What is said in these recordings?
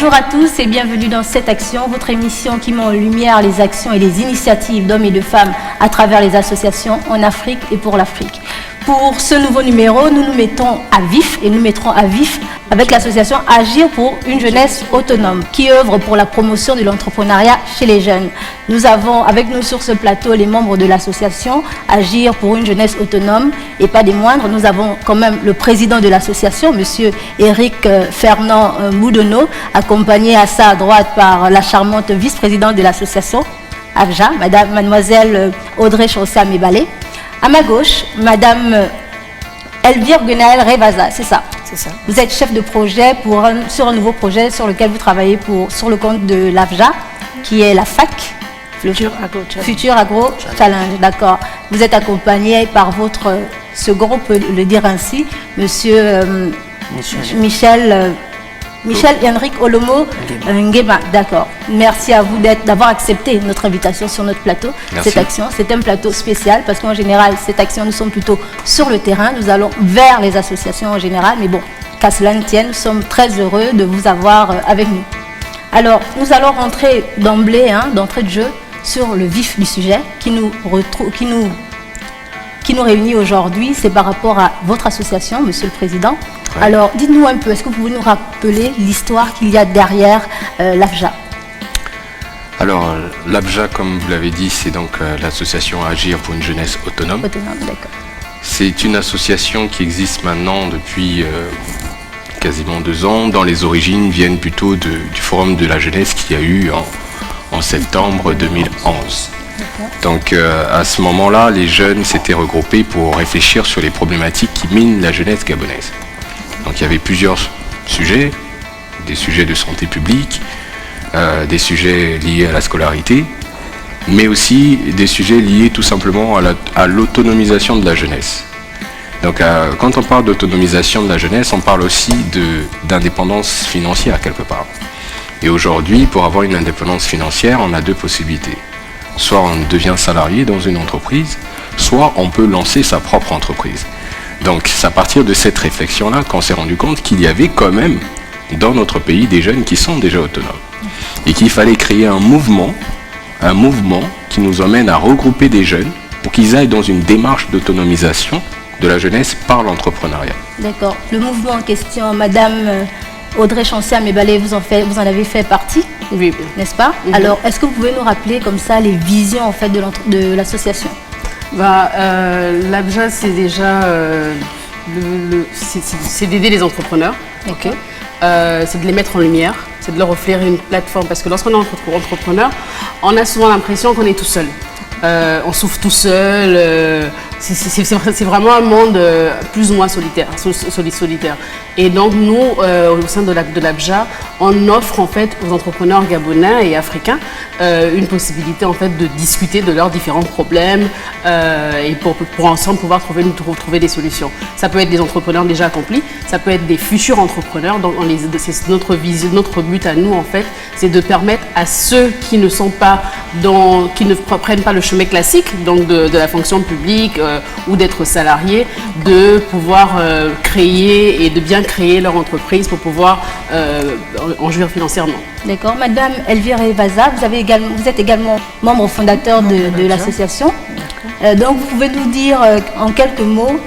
Bonjour à tous et bienvenue dans Cette Action, votre émission qui met en lumière les actions et les initiatives d'hommes et de femmes à travers les associations en Afrique et pour l'Afrique. Pour ce nouveau numéro, nous nous mettons à vif et nous mettrons à vif avec l'association Agir pour une jeunesse autonome qui œuvre pour la promotion de l'entrepreneuriat chez les jeunes. Nous avons avec nous sur ce plateau les membres de l'association Agir pour une jeunesse autonome et pas des moindres. Nous avons quand même le président de l'association, monsieur Eric Fernand Moudono, accompagné à sa droite par la charmante vice-présidente de l'association ABJA, mademoiselle Audrey Chancé-Améballé. À ma gauche, madame Elvire Guenaël Revaza, c'est ça. C'est ça. Vous êtes chef de projet sur un nouveau projet sur lequel vous travaillez sur le compte de l'ABJA, qui est la FAC. Futur Agro Challenge, d'accord. Vous êtes accompagné par votre second, on peut le dire ainsi, monsieur Michel Henrik Olomo Nguema, d'accord. Merci à vous d'avoir accepté notre invitation sur notre plateau. Merci. Cette action, c'est un plateau spécial parce qu'en général, cette action, nous sommes plutôt sur le terrain. Nous allons vers les associations en général, mais bon, qu'à cela ne tienne, nous sommes très heureux de vous avoir avec nous. Alors, nous allons rentrer d'emblée, d'entrée de jeu, sur le vif du sujet qui nous réunit aujourd'hui. C'est par rapport à votre association, monsieur le président. Ouais. Alors, dites-nous un peu, est-ce que vous pouvez nous rappeler l'histoire qu'il y a derrière l'ABJA? Alors, l'ABJA, comme vous l'avez dit, c'est donc l'association Agir pour une jeunesse autonome. Autonome, d'accord. C'est une association qui existe maintenant depuis quasiment 2 ans, dont les origines viennent plutôt du Forum de la jeunesse qu'il y a eu en septembre 2011. Donc à ce moment-là, les jeunes s'étaient regroupés pour réfléchir sur les problématiques qui minent la jeunesse gabonaise. Donc il y avait plusieurs sujets, des sujets de santé publique, des sujets liés à la scolarité, mais aussi des sujets liés tout simplement à l'autonomisation de la jeunesse. Donc quand on parle d'autonomisation de la jeunesse, on parle aussi d'indépendance financière quelque part. Et aujourd'hui, pour avoir une indépendance financière, on a 2 possibilités. Soit on devient salarié dans une entreprise, soit on peut lancer sa propre entreprise. Donc c'est à partir de cette réflexion-là qu'on s'est rendu compte qu'il y avait quand même dans notre pays des jeunes qui sont déjà autonomes. Et qu'il fallait créer un mouvement qui nous emmène à regrouper des jeunes pour qu'ils aillent dans une démarche d'autonomisation de la jeunesse par l'entrepreneuriat. D'accord. Le mouvement en question, madame Audrey Chancé-Améballé, vous en avez fait partie, Oui. n'est-ce pas? Alors, est-ce que vous pouvez nous rappeler comme ça les visions en fait de l'association? L'ABJA, c'est déjà c'est d'aider les entrepreneurs. Ok. C'est de les mettre en lumière, c'est de leur offrir une plateforme. Parce que lorsqu'on est entrepreneur, on a souvent l'impression qu'on est tout seul. On souffre tout seul. C'est vraiment un monde plus ou moins solitaire. Et donc nous, au sein de l'ABJA, on offre en fait aux entrepreneurs gabonais et africains une possibilité en fait de discuter de leurs différents problèmes et pour ensemble pouvoir trouver des solutions. Ça peut être des entrepreneurs déjà accomplis, ça peut être des futurs entrepreneurs. Donc c'est notre vision, notre but à nous en fait, c'est de permettre à ceux qui ne prennent pas le chemin classique, donc de la fonction publique ou d'être salariés, de pouvoir créer et de bien créer leur entreprise pour pouvoir en jouir financièrement. D'accord. Madame Elvire Revaza, vous êtes également membre fondateur de l'association. Donc vous pouvez nous dire en quelques mots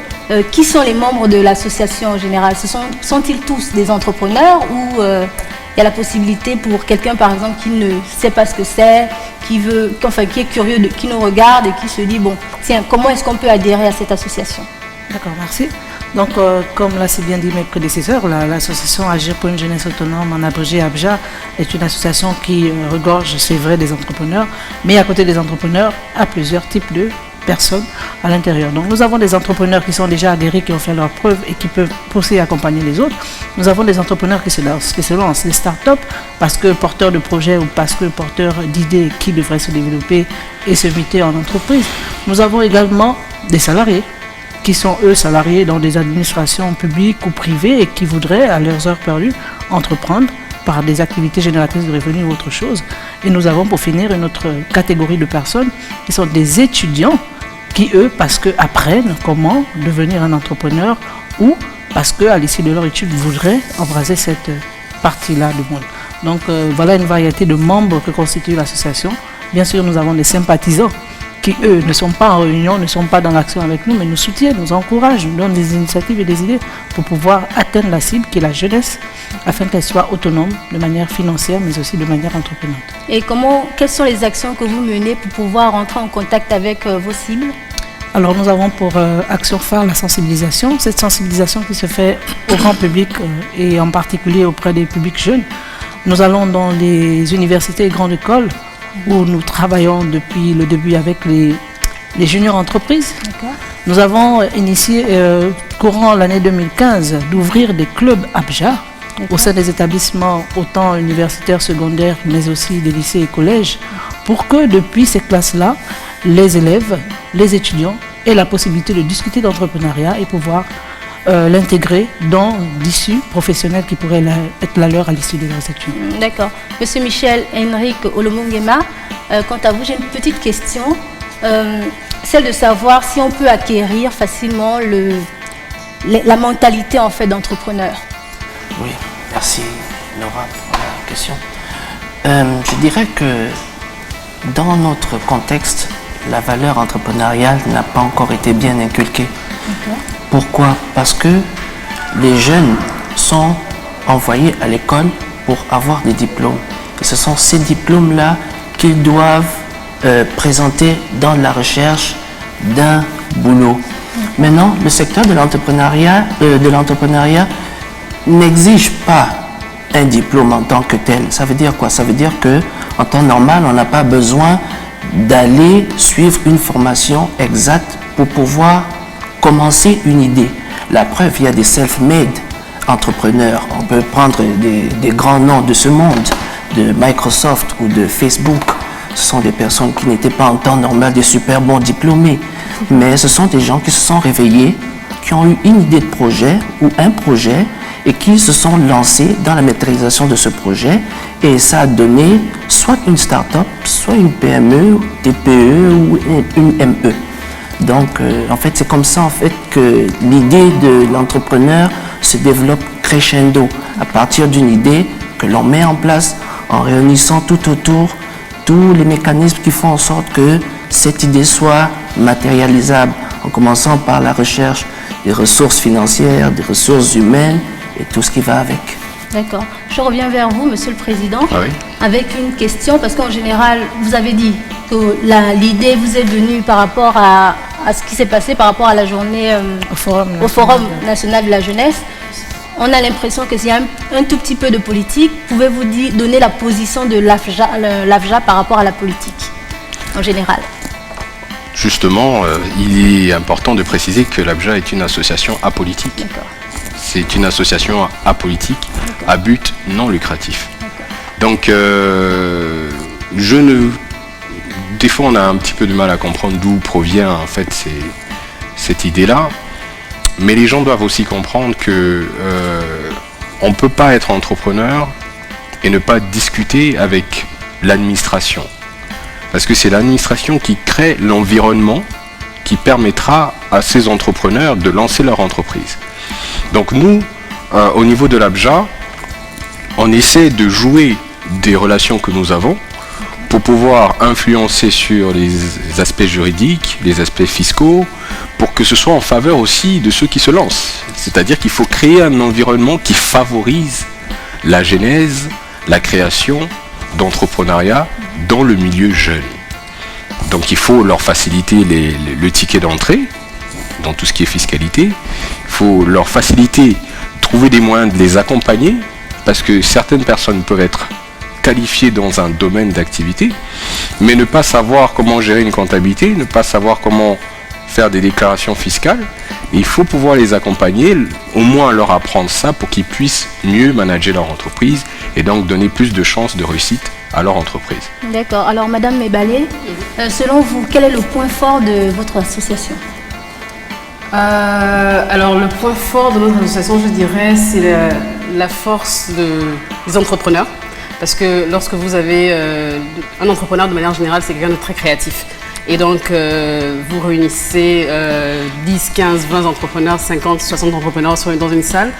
qui sont les membres de l'association en général? Sont-ils tous des entrepreneurs ou il y a la possibilité pour quelqu'un par exemple qui ne sait pas ce que c'est, qui est curieux, qui nous regarde et qui se dit bon, tiens, comment est-ce qu'on peut adhérer à cette association? D'accord, merci. Donc, comme l'a si bien dit mes prédécesseurs, l'association Agir pour une jeunesse autonome, en abrégé ABJA, est une association qui regorge, c'est vrai, des entrepreneurs, mais à côté des entrepreneurs, à plusieurs types de personnes à l'intérieur. Donc nous avons des entrepreneurs qui sont déjà adhérés, qui ont fait leurs preuves et qui peuvent aussi accompagner les autres. Nous avons des entrepreneurs qui se lancent, des startups, parce que porteurs de projets ou parce que porteurs d'idées qui devraient se développer et se muter en entreprise. Nous avons également des salariés qui sont eux salariés dans des administrations publiques ou privées et qui voudraient, à leurs heures perdues, entreprendre par des activités génératrices de revenus ou autre chose. Et nous avons pour finir une autre catégorie de personnes qui sont des étudiants qui, eux, parce que apprennent comment devenir un entrepreneur ou parce qu'à l'issue de leur étude, voudraient embraser cette partie-là du monde. Donc voilà une variété de membres que constitue l'association. Bien sûr, nous avons des sympathisants qui, eux, ne sont pas en réunion, ne sont pas dans l'action avec nous, mais nous soutiennent, nous encouragent, nous donnent des initiatives et des idées pour pouvoir atteindre la cible qui est la jeunesse, afin qu'elle soit autonome de manière financière, mais aussi de manière entreprenante. Et quelles sont les actions que vous menez pour pouvoir entrer en contact avec vos cibles? Alors nous avons pour action phare la sensibilisation, cette sensibilisation qui se fait au grand public et en particulier auprès des publics jeunes. Nous allons dans les universités et grandes écoles où nous travaillons depuis le début avec les juniors entreprises. Nous avons initié, courant l'année 2015, d'ouvrir des clubs ABJA au sein des établissements autant universitaires, secondaires, mais aussi des lycées et collèges, pour que depuis ces classes-là, les élèves, les étudiants aient la possibilité de discuter d'entrepreneuriat et pouvoir l'intégrer dans l'issue professionnelle qui pourrait être la leur à l'issue de leurs études. D'accord. Monsieur Michel Henrik Olomongema, quant à vous, j'ai une petite question, celle de savoir si on peut acquérir facilement la mentalité en fait d'entrepreneur. Oui, merci Laura pour la question. Je dirais que dans notre contexte, la valeur entrepreneuriale n'a pas encore été bien inculquée. Pourquoi? Parce que les jeunes sont envoyés à l'école pour avoir des diplômes. Et ce sont ces diplômes-là qu'ils doivent présenter dans la recherche d'un boulot. Maintenant, le secteur de l'entrepreneuriat n'exige pas un diplôme en tant que tel. Ça veut dire quoi? Ça veut dire qu'en temps normal, on n'a pas besoin d'aller suivre une formation exacte pour pouvoir commencer une idée. La preuve, il y a des self-made entrepreneurs. On peut prendre des grands noms de ce monde, de Microsoft ou de Facebook. Ce sont des personnes qui n'étaient pas en temps normal des super bons diplômés. Mais ce sont des gens qui se sont réveillés, qui ont eu une idée de projet ou un projet et qui se sont lancés dans la maîtrisation de ce projet. Et ça a donné soit une start-up, soit une PME, TPE ou une ME. Donc, en fait, c'est comme ça en fait, que l'idée de l'entrepreneur se développe crescendo à partir d'une idée que l'on met en place en réunissant tout autour tous les mécanismes qui font en sorte que cette idée soit matérialisable, en commençant par la recherche des ressources financières, des ressources humaines et tout ce qui va avec. D'accord. Je reviens vers vous, Monsieur le Président, avec une question, parce qu'en général, vous avez dit que l'idée vous est venue par rapport à ce qui s'est passé par rapport à la journée au Forum national de la jeunesse. On a l'impression que s'il y a un tout petit peu de politique, pouvez-vous donner la position de l'AFJA par rapport à la politique, en général? Justement, il est important de préciser que l'AFJA est une association apolitique. D'accord. C'est une association apolitique à but non lucratif. Donc, des fois, on a un petit peu de mal à comprendre d'où provient en fait cette idée-là. Mais les gens doivent aussi comprendre que on ne peut pas être entrepreneur et ne pas discuter avec l'administration. Parce que c'est l'administration qui crée l'environnement qui permettra à ces entrepreneurs de lancer leur entreprise. Donc nous, au niveau de l'AFJA, on essaie de jouer des relations que nous avons pour pouvoir influencer sur les aspects juridiques, les aspects fiscaux, pour que ce soit en faveur aussi de ceux qui se lancent. C'est-à-dire qu'il faut créer un environnement qui favorise la genèse, la création d'entrepreneuriat dans le milieu jeune. Donc il faut leur faciliter le ticket d'entrée dans tout ce qui est fiscalité. Il faut leur faciliter, trouver des moyens de les accompagner, parce que certaines personnes peuvent être qualifiées dans un domaine d'activité, mais ne pas savoir comment gérer une comptabilité, ne pas savoir comment faire des déclarations fiscales. Et il faut pouvoir les accompagner, au moins leur apprendre ça pour qu'ils puissent mieux manager leur entreprise et donc donner plus de chances de réussite à leur entreprise. D'accord. Alors, Madame Mebalé, selon vous, quel est le point fort de votre association? Alors, le point fort de notre association, je dirais, c'est la force des entrepreneurs. Parce que lorsque vous avez un entrepreneur, de manière générale, c'est quelqu'un de très créatif. Et donc, vous réunissez 10, 15, 20 entrepreneurs, 50, 60 entrepreneurs dans une salle.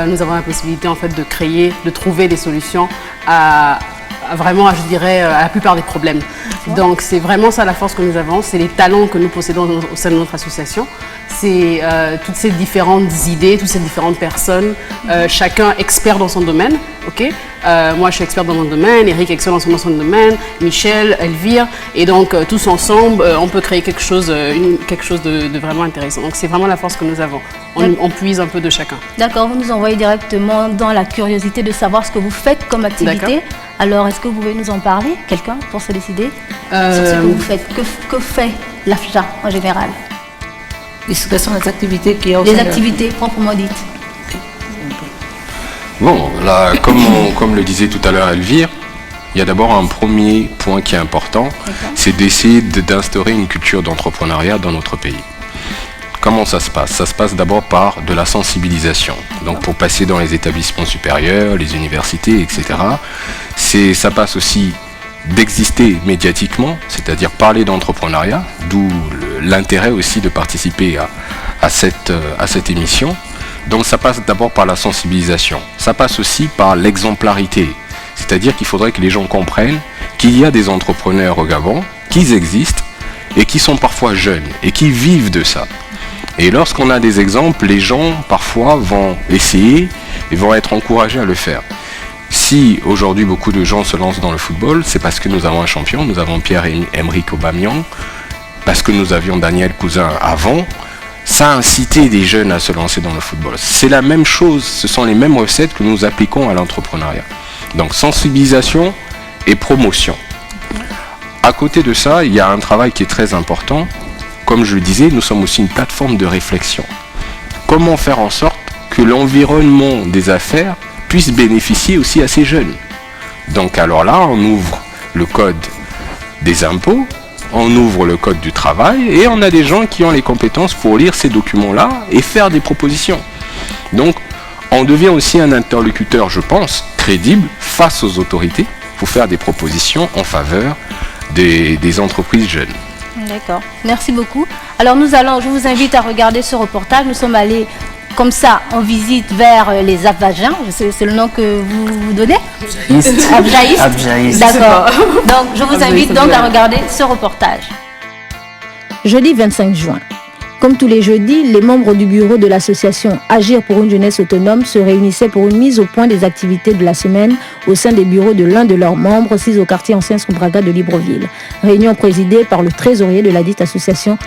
Nous avons la possibilité en fait de créer, de trouver des solutions à je dirais, à la plupart des problèmes. Donc, c'est vraiment ça la force que nous avons, c'est les talents que nous possédons au sein de notre association. C'est toutes ces différentes idées, toutes ces différentes personnes, chacun expert dans son domaine. Okay, moi, je suis experte dans mon domaine, Eric est expert dans son domaine, Michel, Elvire, et donc tous ensemble, on peut créer quelque chose de vraiment intéressant. Donc, c'est vraiment la force que nous avons. On puise un peu de chacun. D'accord, vous nous envoyez directement dans la curiosité de savoir ce que vous faites comme activité. Alors, est-ce que vous pouvez nous en parler, quelqu'un, pour se décider sur ce que vous faites? Que fait l'AFJA en général? Quelles sont les activités qui ont... Les activités proprement dites. Bon, là, comme le disait tout à l'heure Elvire, il y a d'abord un premier point qui est important, c'est d'essayer d'instaurer une culture d'entrepreneuriat dans notre pays. Comment ça se passe? Ça se passe d'abord par de la sensibilisation. Donc pour passer dans les établissements supérieurs, les universités, etc. Ça passe aussi d'exister médiatiquement, c'est-à-dire parler d'entrepreneuriat, d'où l'intérêt aussi de participer à cette émission. Donc ça passe d'abord par la sensibilisation. Ça passe aussi par l'exemplarité, c'est-à-dire qu'il faudrait que les gens comprennent qu'il y a des entrepreneurs au Gabon, qu'ils existent et qui sont parfois jeunes et qui vivent de ça. Et lorsqu'on a des exemples, les gens parfois vont essayer et vont être encouragés à le faire. Si aujourd'hui beaucoup de gens se lancent dans le football, c'est parce que nous avons un champion, nous avons Pierre-Emerick Aubameyang, parce que nous avions Daniel Cousin avant, ça a incité des jeunes à se lancer dans le football. C'est la même chose, ce sont les mêmes recettes que nous appliquons à l'entrepreneuriat. Donc sensibilisation et promotion. À côté de ça, il y a un travail qui est très important. Comme je le disais, nous sommes aussi une plateforme de réflexion. Comment faire en sorte que l'environnement des affaires puisse bénéficier aussi à ces jeunes? Donc alors là, on ouvre le code des impôts, on ouvre le code du travail et on a des gens qui ont les compétences pour lire ces documents-là et faire des propositions. Donc on devient aussi un interlocuteur, je pense, crédible face aux autorités pour faire des propositions en faveur des entreprises jeunes. D'accord, merci beaucoup. Alors je vous invite à regarder ce reportage. Nous sommes allés comme ça en visite vers les Abjaïens, c'est le nom que vous donnez? Abjaïstes. D'accord. Donc je vous invite donc à regarder ce reportage. Jeudi 25 juin. Comme tous les jeudis, les membres du bureau de l'association Agir pour une jeunesse autonome se réunissaient pour une mise au point des activités de la semaine au sein des bureaux de l'un de leurs membres, situé au quartier ancien Soubraga de Libreville. Réunion présidée par le trésorier de la dite association.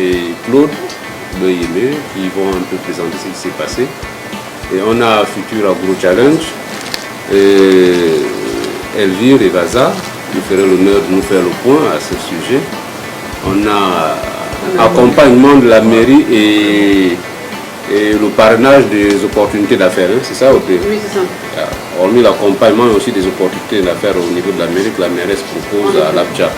Et Claude Loyemé qui vont un peu présenter ce qui s'est passé. Et on a Futur Agro Challenge, et Elvire et Vaza nous feraient l'honneur de nous faire le point à ce sujet. On a accompagnement de la mairie et le parrainage des opportunités d'affaires, hein, c'est ça? Oui, c'est ça. Hormis l'accompagnement aussi des opportunités d'affaires au niveau de la mairie que la mairesse propose à l'AFJA.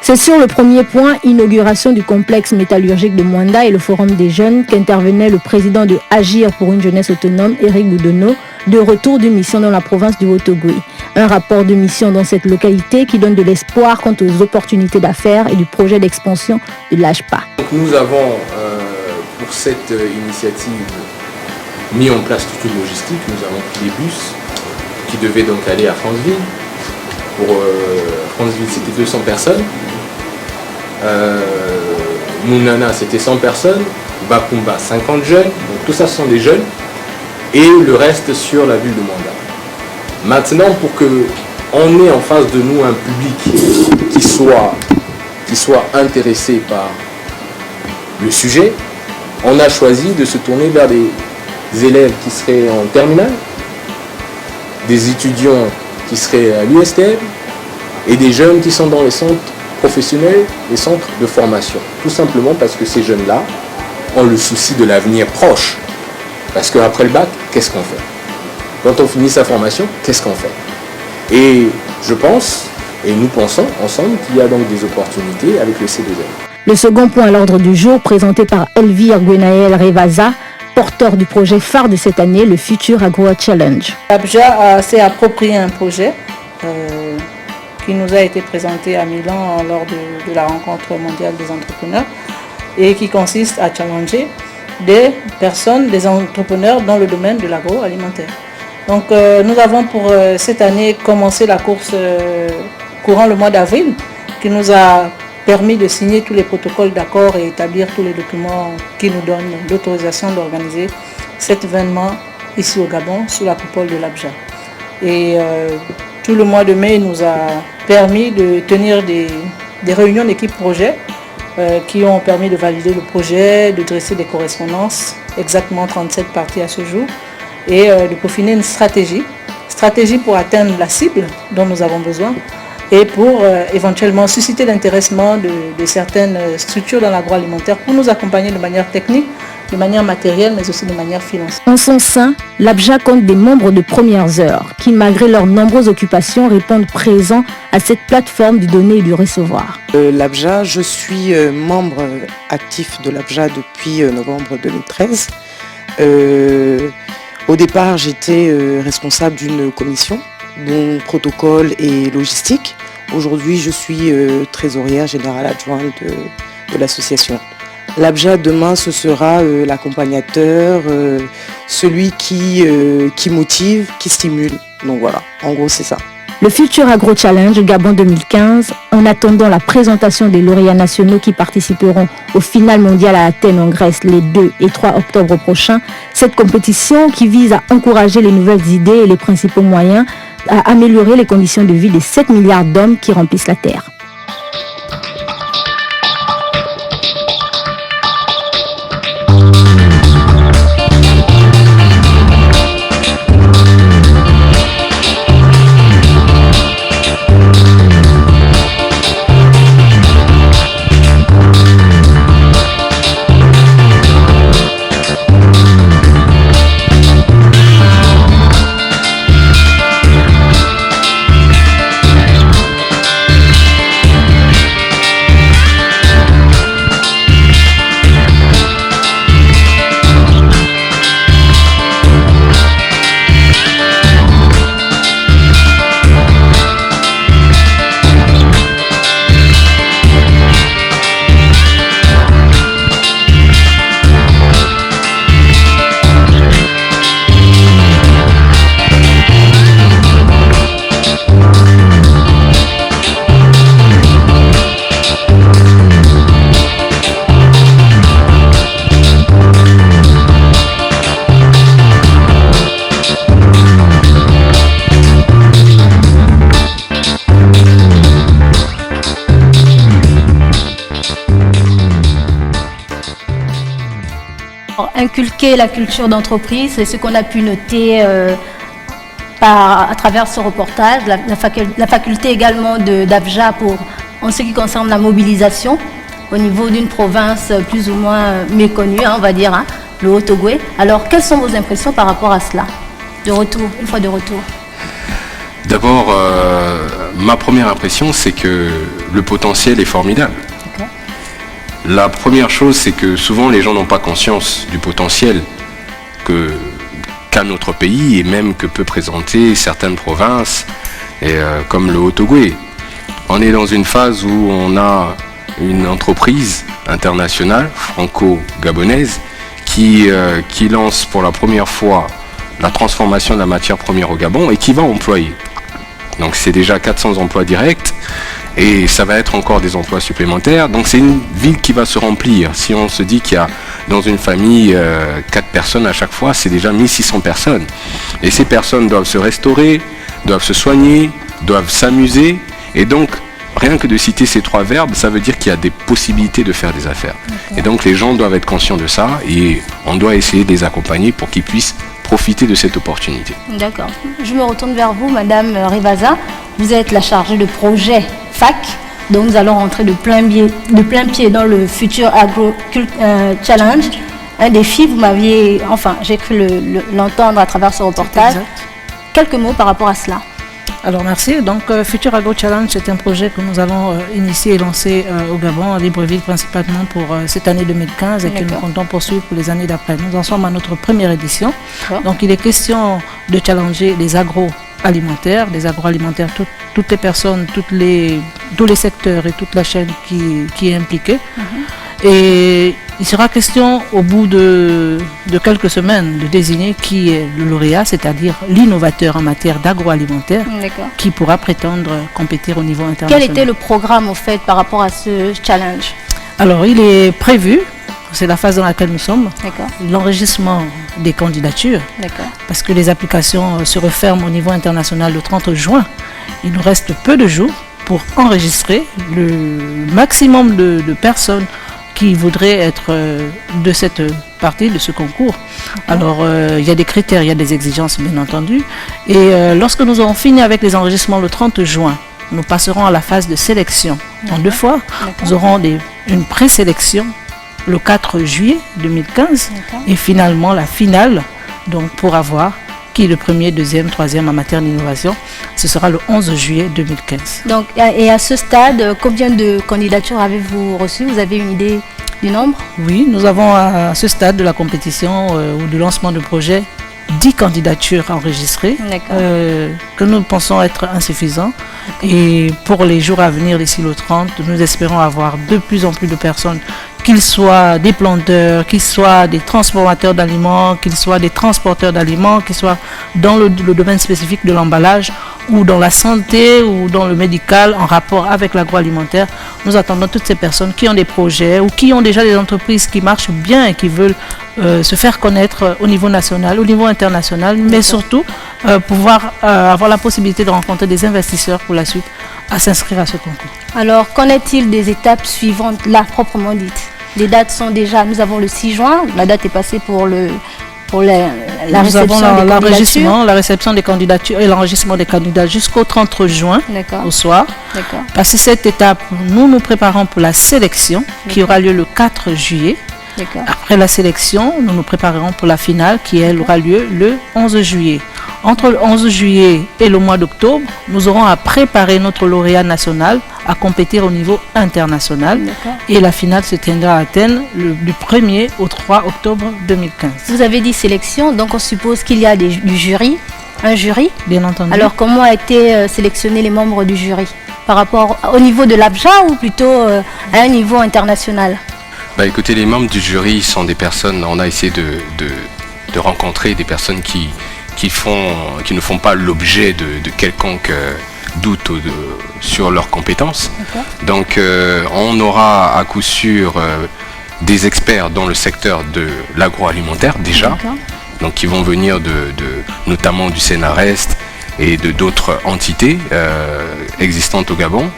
C'est sur le premier point, inauguration du complexe métallurgique de Mwanda et le forum des jeunes, qu'intervenait le président de Agir pour une jeunesse autonome, Eric Boudono, de retour d'une mission dans la province du Haut-Ogooué. Un rapport de mission dans cette localité qui donne de l'espoir quant aux opportunités d'affaires et du projet d'expansion de l'AJPA. Nous avons, pour cette initiative, mis en place toute une logistique. Nous avons pris des bus qui devaient donc aller à Franceville. Pour Franceville, c'était 200 personnes. Mounana, c'était 100 personnes. Bakumba, 50 jeunes. Donc tout ça, ce sont des jeunes. Et le reste sur la ville de Mwanda. Maintenant, pour qu'on ait en face de nous un public qui soit intéressé par le sujet, on a choisi de se tourner vers des élèves qui seraient en terminale, des étudiants qui seraient à l'USTM et des jeunes qui sont dans les centres professionnels, les centres de formation. Tout simplement parce que ces jeunes-là ont le souci de l'avenir proche. Parce qu'après le bac, qu'est-ce qu'on fait? Quand on finit sa formation, qu'est-ce qu'on fait? Et je pense, et nous pensons ensemble, qu'il y a donc des opportunités avec le C2L. Le second point à l'ordre du jour, présenté par Elvire Gwenaël Revaza, porteur du projet phare de cette année, le Futur Agro Challenge. Abja s'est approprié un projet qui nous a été présenté à Milan lors de la rencontre mondiale des entrepreneurs et qui consiste à challenger des personnes, des entrepreneurs dans le domaine de l'agroalimentaire. Donc nous avons pour cette année commencé la course courant le mois d'avril qui nous a permis de signer tous les protocoles d'accord et établir tous les documents qui nous donnent l'autorisation d'organiser cet événement ici au Gabon sous la coupole de l'ABJA. Et tout le mois de mai nous a permis de tenir des réunions d'équipe projet qui ont permis de valider le projet, de dresser des correspondances, exactement 37 parties à ce jour, et de peaufiner une stratégie pour atteindre la cible dont nous avons besoin et pour éventuellement susciter l'intéressement de certaines structures dans l'agroalimentaire pour nous accompagner de manière technique, de manière matérielle, mais aussi de manière financière. En son sein, l'ABJA compte des membres de premières heures qui, malgré leurs nombreuses occupations, répondent présents à cette plateforme du donner et du recevoir. L'ABJA, je suis membre actif de l'ABJA depuis novembre 2013. Au départ, j'étais responsable d'une commission, dont protocole et logistique. Aujourd'hui, je suis trésorière générale adjointe de l'association. L'ABJA demain, ce sera l'accompagnateur, celui qui motive, qui stimule. Donc voilà, en gros c'est ça. Le Futur Agro Challenge Gabon 2015, en attendant la présentation des lauréats nationaux qui participeront au final mondial à Athènes en Grèce les 2 et 3 octobre prochains, cette compétition qui vise à encourager les nouvelles idées et les principaux moyens à améliorer les conditions de vie des 7 milliards d'hommes qui remplissent la Terre. Inculquer la culture d'entreprise, c'est ce qu'on a pu noter à travers ce reportage. La faculté également d'ABJA en ce qui concerne la mobilisation au niveau d'une province plus ou moins méconnue, on va dire, le Haut-Ogooué. Alors, quelles sont vos impressions par rapport à cela, une fois de retour? D'abord, ma première impression, c'est que le potentiel est formidable. La première chose, c'est que souvent les gens n'ont pas conscience du potentiel qu'a notre pays et même que peut présenter certaines provinces comme le Haut-Ogooué. On est dans une phase où on a une entreprise internationale franco-gabonaise qui lance pour la première fois la transformation de la matière première au Gabon et qui va employer. Donc c'est déjà 400 emplois directs. Et ça va être encore des emplois supplémentaires. Donc c'est une ville qui va se remplir. Si on se dit qu'il y a dans une famille 4 personnes à chaque fois, c'est déjà 1600 personnes. Et ces personnes doivent se restaurer, doivent se soigner, doivent s'amuser. Et donc, rien que de citer ces 3 verbes, ça veut dire qu'il y a des possibilités de faire des affaires. Et donc les gens doivent être conscients de ça et on doit essayer de les accompagner pour qu'ils puissent profiter de cette opportunité. D'accord. Je me retourne vers vous, Madame Rivaza. Vous êtes la chargée de projet FAC, donc nous allons rentrer de plein pied dans le Futur Agro Challenge. Un défi, vous m'aviez, j'ai cru l'entendre à travers ce reportage. Quelques mots par rapport à cela. Alors merci. Donc Futur Agro Challenge, c'est un projet que nous allons initier et lancer au Gabon, à Libreville principalement pour cette année 2015 et que nous comptons poursuivre pour les années d'après. Nous en sommes à notre première édition. Donc il est question de challenger les alimentaires, des agroalimentaires, toutes les personnes, tous les secteurs et toute la chaîne qui est impliquée. Et il sera question au bout de quelques semaines de désigner qui est le lauréat, c'est-à-dire l'innovateur en matière d'agroalimentaire qui pourra prétendre compétir au niveau international. Quel était le programme au fait par rapport à ce challenge? Alors il est prévu, c'est la phase dans laquelle nous sommes, l'enregistrement des candidatures, parce que les applications se referment au niveau international le 30 juin. Il nous reste peu de jours pour enregistrer le maximum de personnes qui voudraient être de cette partie, de ce concours. Alors, il y a des critères, il y a des exigences, bien entendu. Et lorsque nous aurons fini avec les enregistrements le 30 juin, nous passerons à la phase de sélection. En 2 fois, nous aurons une présélection le 4 juillet 2015 et finalement la finale, donc pour avoir qui est le premier, deuxième, troisième en matière d'innovation. Ce sera le 11 juillet 2015. Donc, et à ce stade, combien de candidatures avez-vous reçues? Vous avez une idée du nombre? Oui, nous avons à ce stade de la compétition ou du lancement de projet 10 candidatures enregistrées que nous pensons être insuffisants. Et pour les jours à venir, d'ici le 30, nous espérons avoir de plus en plus de personnes, qu'ils soient des planteurs, qu'ils soient des transformateurs d'aliments, qu'ils soient des transporteurs d'aliments, qu'ils soient dans le domaine spécifique de l'emballage ou dans la santé ou dans le médical en rapport avec l'agroalimentaire. Nous attendons toutes ces personnes qui ont des projets ou qui ont déjà des entreprises qui marchent bien et qui veulent se faire connaître au niveau national, au niveau international, mais surtout pouvoir avoir la possibilité de rencontrer des investisseurs pour la suite à s'inscrire à ce concours. Alors, qu'en est-il des étapes suivantes, là, proprement dites? Les dates sont déjà, nous avons le 6 juin, la date est passée pour la réception des candidatures. La réception des candidatures et l'enregistrement des candidats jusqu'au 30 juin au soir. Passé cette étape, nous nous préparons pour la sélection qui aura lieu le 4 juillet. Après la sélection, nous nous préparerons pour la finale qui elle aura lieu le 11 juillet. Entre le 11 juillet et le mois d'octobre, nous aurons à préparer notre lauréat national à compétir au niveau international. Et la finale se tiendra à Athènes du 1er au 3 octobre 2015. Vous avez dit sélection, donc on suppose qu'il y a du jury, un jury. Bien entendu. Alors comment a été sélectionnés les membres du jury? Par rapport au niveau de l'ABJA ou plutôt à un niveau international? Écoutez, les membres du jury sont des personnes, on a essayé de rencontrer des personnes qui ne font pas l'objet de quelconque doute sur leurs compétences. Donc on aura à coup sûr des experts dans le secteur de l'agroalimentaire déjà, donc qui vont venir notamment du Sénarest et de d'autres entités existantes au Gabon.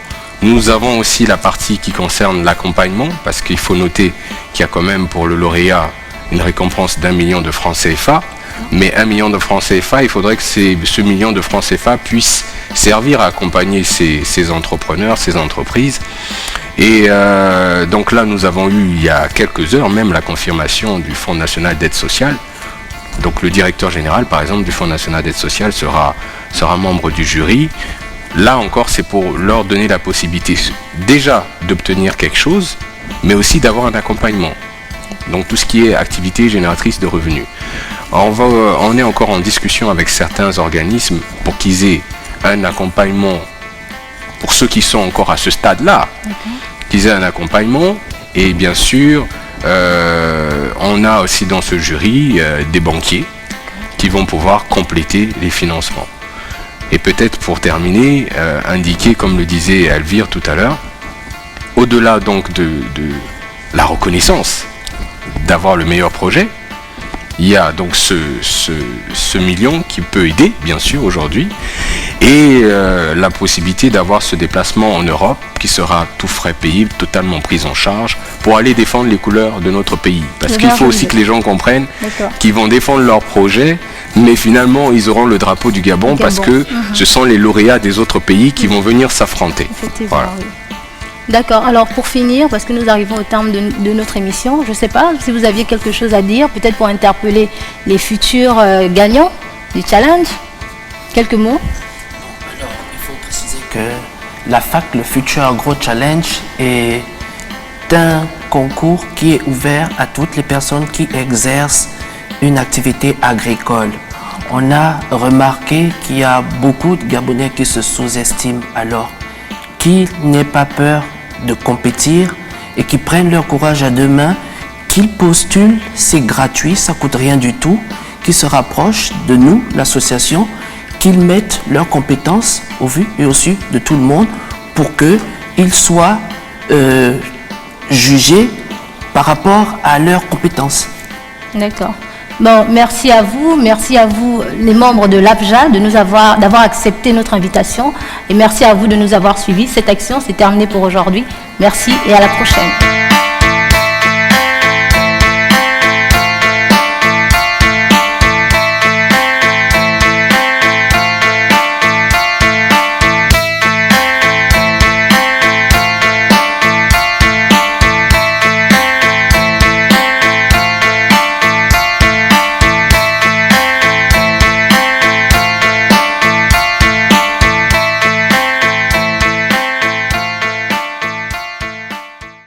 Nous avons aussi la partie qui concerne l'accompagnement, parce qu'il faut noter qu'il y a quand même pour le lauréat une récompense d'1 million de francs CFA. Mais 1 million de francs CFA, il faudrait que ce million de francs CFA puisse servir à accompagner ces entrepreneurs, ces entreprises. Et donc là, nous avons eu il y a quelques heures même la confirmation du Fonds national d'aide sociale. Donc le directeur général, par exemple, du Fonds national d'aide sociale sera membre du jury. Là encore, c'est pour leur donner la possibilité déjà d'obtenir quelque chose, mais aussi d'avoir un accompagnement. Donc tout ce qui est activité génératrice de revenus. On est encore en discussion avec certains organismes pour qu'ils aient un accompagnement pour ceux qui sont encore à ce stade-là, qu'ils aient un accompagnement. Et bien sûr, on a aussi dans ce jury des banquiers qui vont pouvoir compléter les financements. Et peut-être pour terminer, indiquer, comme le disait Elvire tout à l'heure, au-delà donc de la reconnaissance d'avoir le meilleur projet, il y a donc ce million qui peut aider, bien sûr, aujourd'hui, et la possibilité d'avoir ce déplacement en Europe qui sera tout frais payé, totalement pris en charge, pour aller défendre les couleurs de notre pays. Parce qu'il faut aussi que les gens comprennent qu'ils vont défendre leur projet, mais finalement, ils auront le drapeau du Gabon parce que ce sont les lauréats des autres pays qui vont venir s'affronter. Voilà. Oui. D'accord. Alors pour finir, parce que nous arrivons au terme de notre émission, je ne sais pas si vous aviez quelque chose à dire, peut-être pour interpeller les futurs gagnants du challenge. Quelques mots. Alors, il faut préciser que la FAC, le Future Agro Challenge, est un concours qui est ouvert à toutes les personnes qui exercent une activité agricole. on a remarqué qu'il y a beaucoup de Gabonais qui se sous-estiment alors, qui n'aient pas peur de compétir et qui prennent leur courage à deux mains, qu'ils postulent, c'est gratuit, ça ne coûte rien du tout, qu'ils se rapprochent de nous, l'association, qu'ils mettent leurs compétences au vu et au su de tout le monde pour qu'ils soient jugés par rapport à leurs compétences. D'accord. Bon, merci à vous, les membres de l'ABJA, d'avoir accepté notre invitation et merci à vous de nous avoir suivis. Cette action, c'est terminé pour aujourd'hui. Merci et à la prochaine.